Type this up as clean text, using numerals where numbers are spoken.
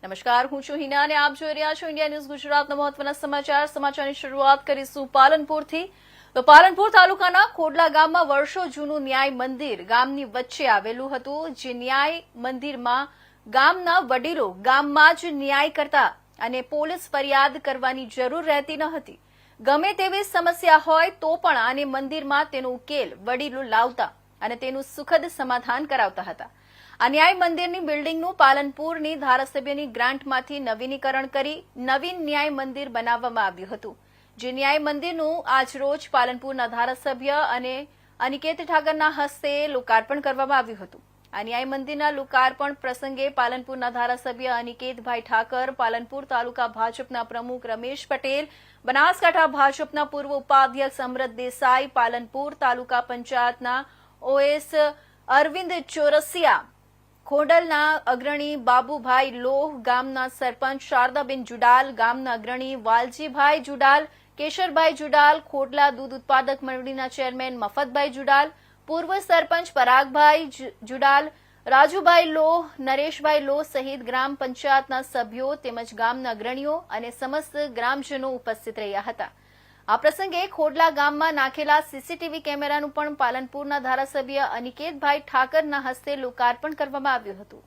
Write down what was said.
નમસ્કાર, હું છું હિના અને આપ જોઈ રહ્યા છો ઇન્ડિયા ન્યૂઝ ગુજરાતના મહત્વના સમાચારની શરૂઆત કરીશું પાલનપુરથી। તો પાલનપુર તાલુકાના ખોડલા ગામમાં વર્ષો જૂનું ન્યાય મંદિર ગામની વચ્ચે આવેલું હતું। જે ન્યાય મંદિરમાં ગામના વડીલો ગામમાં જ ન્યાય કરતા અને પોલીસ ફરિયાદ કરવાની જરૂર રહેતી ન હતી। ગમે તેવી સમસ્યા હોય તો પણ આને મંદિરમાં તેનો ઉકેલ વડીલો લાવતા અને તેનું સુખદ સમાધાન કરાવતા હતા। આ ન્યાય મંદિરની બિલ્ડિંગનું પાલનપુરની ધારાસભ્યની ગ્રાન્ટમાંથી નવીનીકરણ કરી નવીન ન્યાય મંદિર બનાવવામાં આવ્યું હતું। જે ન્યાય મંદિરનું આજરોજ પાલનપુરના ધારાસભ્ય અને અનિકેત ઠાકરના હસ્તે લોકાર્પણ કરવામાં આવ્યું હતું। આ ન્યાય મંદિરના લોકાર્પણ પ્રસંગે પાલનપુરના ધારાસભ્ય અનિકેતભાઈ ઠાકર, પાલનપુર તાલુકા ભાજપના પ્રમુખ રમેશ પટેલ, બનાસકાંઠા ભાજપના પૂર્વ ઉપાધ્યક્ષ અમૃત દેસાઈ, પાલનપુર તાલુકા પંચાયતના ઓએસ અરવિંદ ચોરસિયા, ખોડલના અગ્રણી બાબુભાઈ લોહ, ગામના સરપંચ શારદાબેન જુડાલ, ગામના અગ્રણી વાલજીભાઈ જુડાલ, કેશરભાઈ જુડાલ, ખોડલા દૂધ ઉત્પાદક મંડળીના ચેરમેન મફતભાઈ જુડાલ, પૂર્વ સરપંચ પરાગભાઈ જુડાલ, રાજુભાઈ લોહ, નરેશભાઈ લોહ સહિત ગ્રામ પંચાયતના સભ્યો તેમજ ગામના અગ્રણીઓ અને સમસ્ત ગ્રામજનો ઉપસ્થિત રહ્યા હતા। આ પ્રસંગે ખોડલા ગામમાં નાખેલા સીસીટીવી કેમેરાનું પણ પાલનપુરના ધારાસભ્ય અનિકેતભાઈ ઠાકરના હસ્તે લોકાર્પણ કરવામાં આવ્યું હતું।